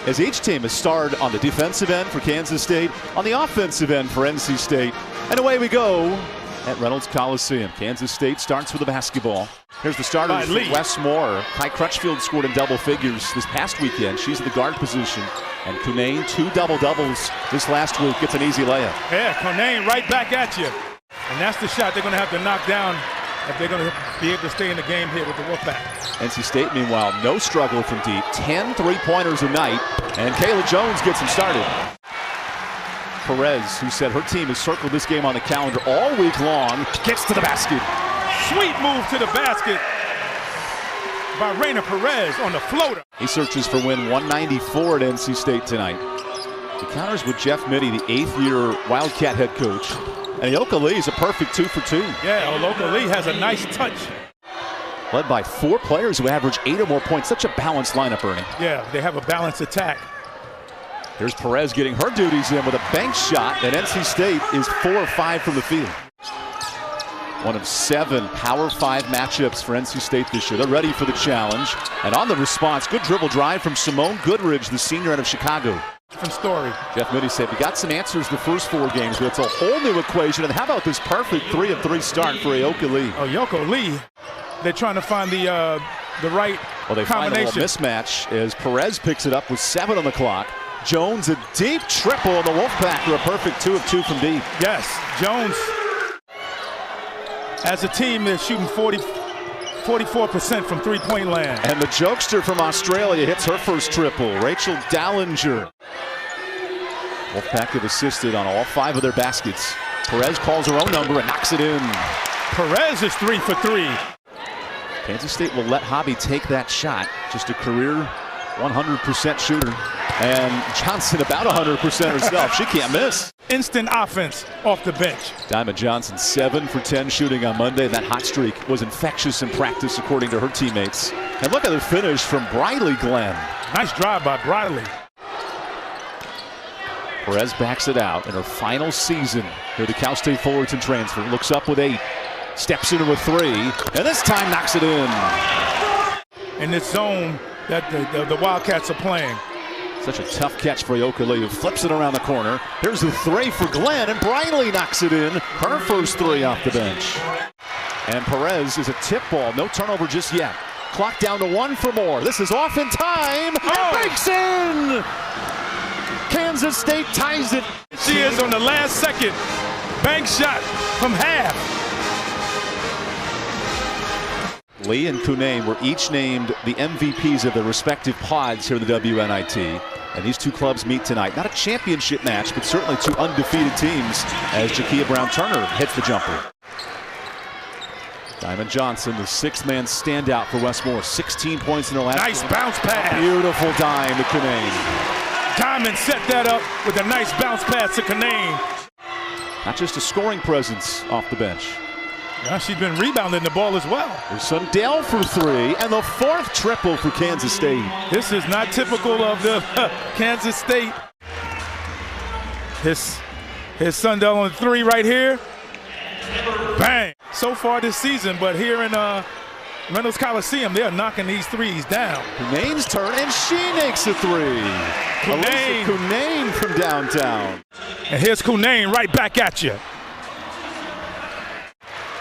as each team has starred on the defensive end for Kansas State, on the offensive end for NC State. And away we go at Reynolds Coliseum. Kansas State starts with the basketball. Here's the starters for Wes Moore. Kai Crutchfield scored in double figures this past weekend. She's in the guard position. And Cunnane, 2 double-doubles this last week. Gets an easy layup. Yeah, Cunnane right back at you. And that's the shot they're going to have to knock down if they're going to be able to stay in the game here with the Wolfpack. NC State, meanwhile, no struggle from deep. 10 three-pointers a night. And Kayla Jones gets him started. Perez, who said her team has circled this game on the calendar all week long, gets to the basket. Sweet move to the basket by Raina Perez on the floater. He searches for win 194 at NC State tonight. He counters with Jeff Mitty, the 8th-year Wildcat head coach. And Elissa Cunnane is a perfect 2 for 2. Yeah, Elissa Cunnane has a nice touch. Led by 4 players who average 8 or more points. Such a balanced lineup, Ernie. Yeah, they have a balanced attack. Here's Perez getting her duties in with a bank shot, and NC State is 4 or 5 from the field. One of 7 Power 5 matchups for NC State this year. They're ready for the challenge. And on the response, good dribble drive from Simone Goodridge, the senior out of Chicago. Different story. Jeff Mitty said, we got some answers the first 4 games, but it's a whole new equation. And how about this perfect 3 of 3 start for Elissa Cunnane? Oh, Elissa Cunnane, they're trying to find the right they combination. Find a little mismatch as Perez picks it up with 7 on the clock. Jones, a deep triple on the Wolfpack for a perfect 2 of 2 from deep. Yes, Jones, as a team, they're shooting 44% from three-point land. And the jokester from Australia hits her first triple, Rachel Dallinger. Wolfpack have assisted on all 5 of their baskets. Perez calls her own number and knocks it in. Perez is 3 for 3. Kansas State will let Hobby take that shot. Just a career 100% shooter. And Johnson about 100% herself. She can't miss. Instant offense off the bench. Diamond Johnson 7 for 10 shooting on Monday. That hot streak was infectious in practice according to her teammates. And look at the finish from Briley Glenn. Nice drive by Briley. Perez backs it out in her final season here at the Cal State Fullerton transfer. Looks up with 8. Steps into a 3. And this time knocks it in. In this zone that the Wildcats are playing. Such a tough catch for Elissa Cunnane, who flips it around the corner. Here's the 3 for Glenn, and Briley knocks it in. Her first 3 off the bench. And Perez is a tip ball. No turnover just yet. Clock down to 1 for more. This is off in time. And breaks in! Kansas State ties it. She is on the last second. Bank shot from half. Lee and Cunnane were each named the MVPs of their respective pods here in the WNIT. And these 2 clubs meet tonight. Not a championship match, but certainly 2 undefeated teams as Jakia Brown-Turner hits the jumper. Diamond Johnson, the 6th-man standout for Wes Moore. 16 points in the last. Nice bounce pass. Beautiful dime to Cunnane. Diamond set that up with a nice bounce pass to Cunnane. Not just a scoring presence off the bench. Yeah, she's been rebounding the ball as well. There's Sundell for 3, and the 4th triple for Kansas State. This is not typical of the Kansas State. His Sundell on 3 right here. Bang! So far this season, but here in Reynolds Coliseum, they're knocking these 3s down. Cunnane's turn, and she makes a 3. Elissa Cunnane from downtown. And here's Cunnane right back at you.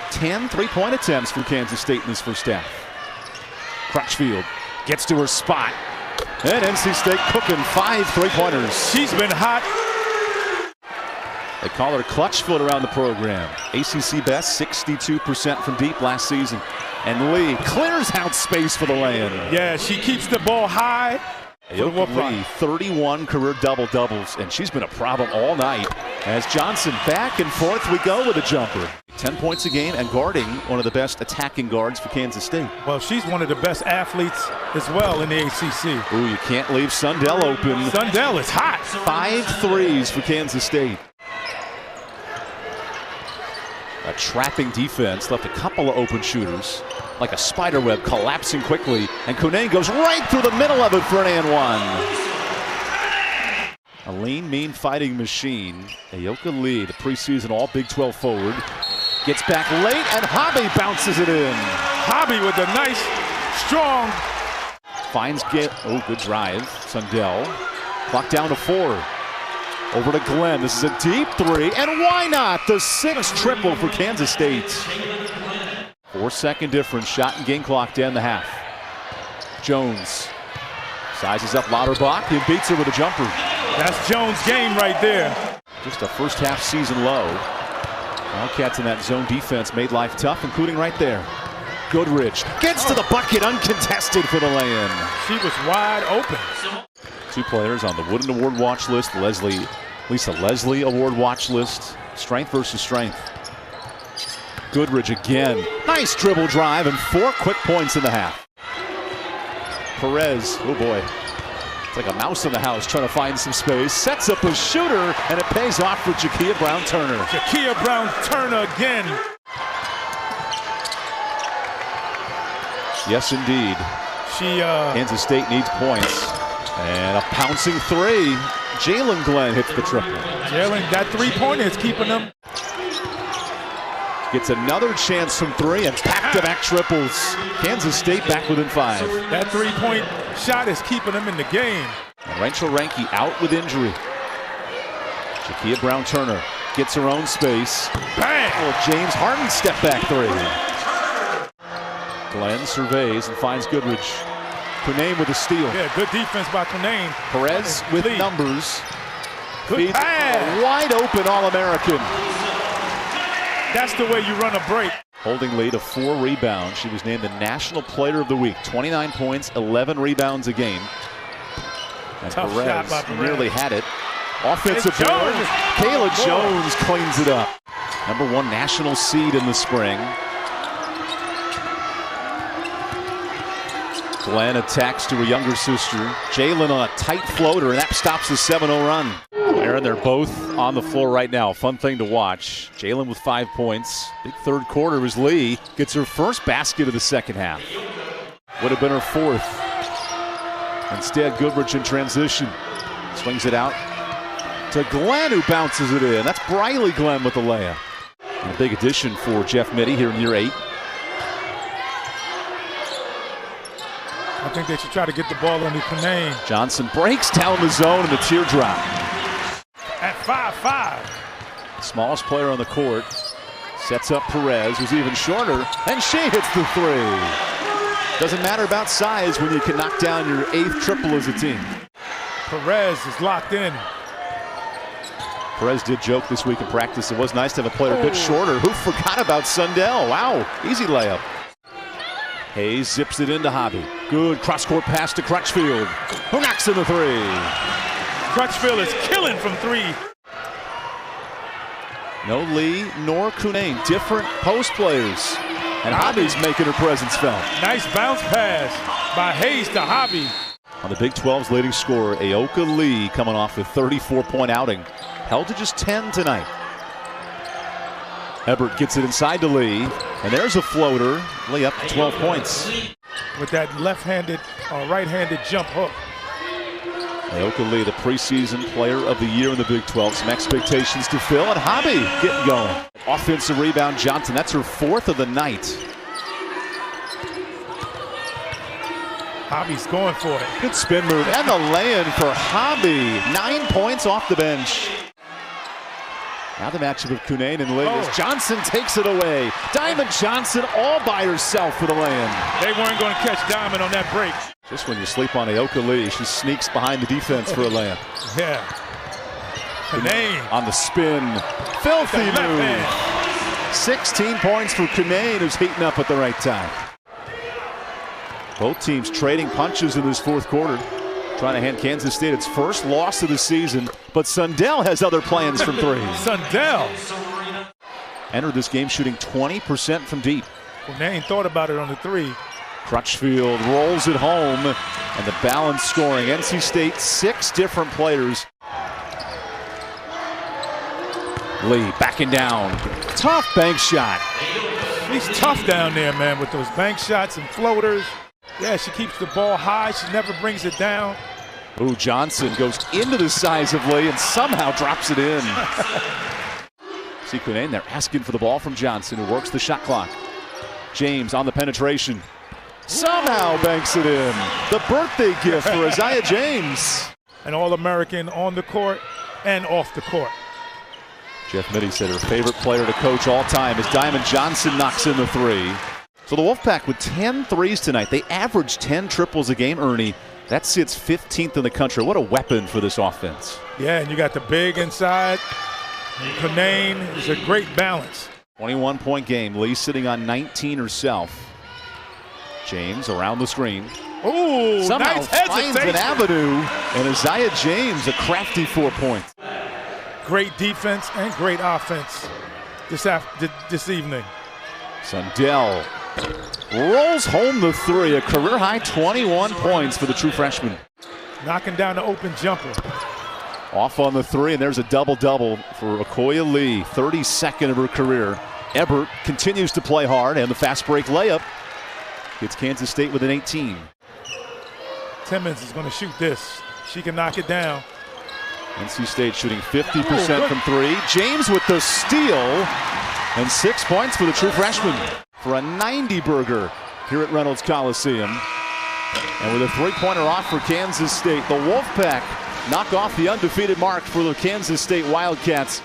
10 three-point attempts for Kansas State in this first half. Crutchfield gets to her spot. And NC State cooking 5 three-pointers. She's been hot. They call her clutchfoot around the program. ACC best, 62% from deep last season. And Lee clears out space for the lay-in. Yeah, she keeps the ball high. Lee, 31 career double-doubles, and she's been a problem all night. As Johnson back and forth we go with a jumper. 10 points a game and guarding one of the best attacking guards for Kansas State. Well, she's one of the best athletes as well in the ACC. Ooh, you can't leave Sundell open. Sundell is hot. 5 threes for Kansas State. A trapping defense left a couple of open shooters. Like a spider web collapsing quickly, and Cunnane goes right through the middle of it for an and 1. A lean, mean fighting machine. Elissa Cunnane, the preseason all Big 12 forward, gets back late, and Hobby bounces it in. Hobby with a nice, strong. Finds get. Oh, good drive. Sundell Clock down to 4. Over to Glenn. This is a deep 3. And why not? The 6th triple for Kansas State. 4-second difference. Shot and game clock to end the half. Jones sizes up Lauterbach. He beats her with a jumper. That's Jones' game right there. Just a first half season low. Wildcats in that zone defense made life tough, including right there. Goodrich gets to the bucket uncontested for the lay-in. She was wide open. 2 players on the Wooden Award watch list. Lisa Leslie Award watch list. Strength versus strength. Goodrich again. Nice dribble drive and 4 quick points in the half. Perez, oh boy. It's like a mouse in the house trying to find some space. Sets up a shooter and it pays off for Jakia Brown-Turner. Jakia Brown-Turner again. Yes, indeed. Kansas State needs points. And a pouncing 3. Jalen Glenn hits the triple. Jalen, that 3-pointer is keeping them. Gets another chance from 3 and back-to-back triples. Kansas State back within 5. That 3-point shot is keeping them in the game. And Rachel Ranke out with injury. Jakia Brown-Turner gets her own space. Bang! Oh, James Harden step back 3. Glenn surveys and finds Goodrich. Cunnane with a steal. Yeah, good defense by Cunnane. Perez with numbers. Good pass. Wide open All-American. That's the way you run a break. Holding lead of 4 rebounds. She was named the National Player of the Week. 29 points, 11 rebounds a game. And Tough Perez shot by Perez. nearly had it. Offensive board. Kayla Jones cleans it up. #1 national seed in the spring. Glenn attacks to her younger sister. Jalen on a tight floater, and that stops the 7-0 run. Aaron, they're both on the floor right now. Fun thing to watch. Jalen with 5 points. Big third quarter as Lee gets her first basket of the second half. Would have been her 4th. Instead, Goodrich in transition. Swings it out to Glenn, who bounces it in. That's Briley Glenn with the layup. And a big addition for Jeff Mitty here in year 8. I think they should try to get the ball under Cunnane. Johnson breaks down the zone and the teardrop. At 5'5". Smallest player on the court. Sets up Perez, who's even shorter, and she hits the 3. Doesn't matter about size when you can knock down your 8th triple as a team. Perez is locked in. Perez did joke this week in practice. It was nice to have a player a bit shorter. Who forgot about Sundell? Wow, easy layup. Hayes zips it into Hobby. Good cross-court pass to Crutchfield, who knocks in the 3. Crutchfield is killing from 3. No Lee nor Cunnane, different post players. And Hobby's making her presence felt. Nice bounce pass by Hayes to Hobby. On the Big 12's leading scorer, Aoka Lee, coming off a 34-point outing. Held to just 10 tonight. Ebert gets it inside to Lee, and there's a floater. Lee up to 12 points. With that left-handed or right-handed jump hook. Aoka Lee, the preseason player of the year in the Big 12. Some expectations to fill, and Hobby getting going. Offensive rebound, Johnson. That's her 4th of the night. Hobby's going for it. Good spin move, and the lay-in for Hobby. 9 points off the bench. Now the matchup of Cunnane and Lee as Johnson takes it away. Diamond Johnson all by herself for the lay-in. They weren't going to catch Diamond on that break. Just when you sleep on Aoka Lee, she sneaks behind the defense for a layup. Yeah. Cunnane on the spin. Filthy move. 16 points for Cunnane, who's heating up at the right time. Both teams trading punches in this 4th quarter. Trying to hand Kansas State its first loss of the season, but Sundell has other plans from 3. Sundell entered this game shooting 20% from deep. Cunnane thought about it on the 3. Crutchfield rolls it home, and the balanced scoring. NC State, 6 different players. Lee backing down. Tough bank shot. She's tough down there, man, with those bank shots and floaters. Yeah, she keeps the ball high. She never brings it down. Ooh, Johnson goes into the size of Lee and somehow drops it in. See Cunnane there asking for the ball from Johnson, who works the shot clock. James on the penetration. Somehow banks it in. The birthday gift for Isaiah James. An All-American on the court and off the court. Jeff Mitty said her favorite player to coach all time is Diamond Johnson knocks in the three. So the Wolfpack with 10 threes tonight. They average 10 triples a game, Ernie. That sits 15th in the country. What a weapon for this offense. Yeah, and you got the big inside. Cunnane is a great balance. 21-point game. Lee sitting on 19 herself. James around the screen. Ooh, somehow nice finds hesitation. an avenue, and Isaiah James, a crafty 4 points. Great defense and great offense this evening. Sundell rolls home the three, a career-high 21 points for the true freshman. Knocking down the open jumper. Off on the three, and there's a double-double for Okoye Lee, 32nd of her career. Ebert continues to play hard, and the fast break layup gets Kansas State with an 18. Timmons is going to shoot this. She can knock it down. NC State shooting 50% from three. James with the steal, and 6 points for the true freshman for a 90-burger here at Reynolds Coliseum. And with a three-pointer off for Kansas State, the Wolfpack knock off the undefeated mark for the Kansas State Wildcats.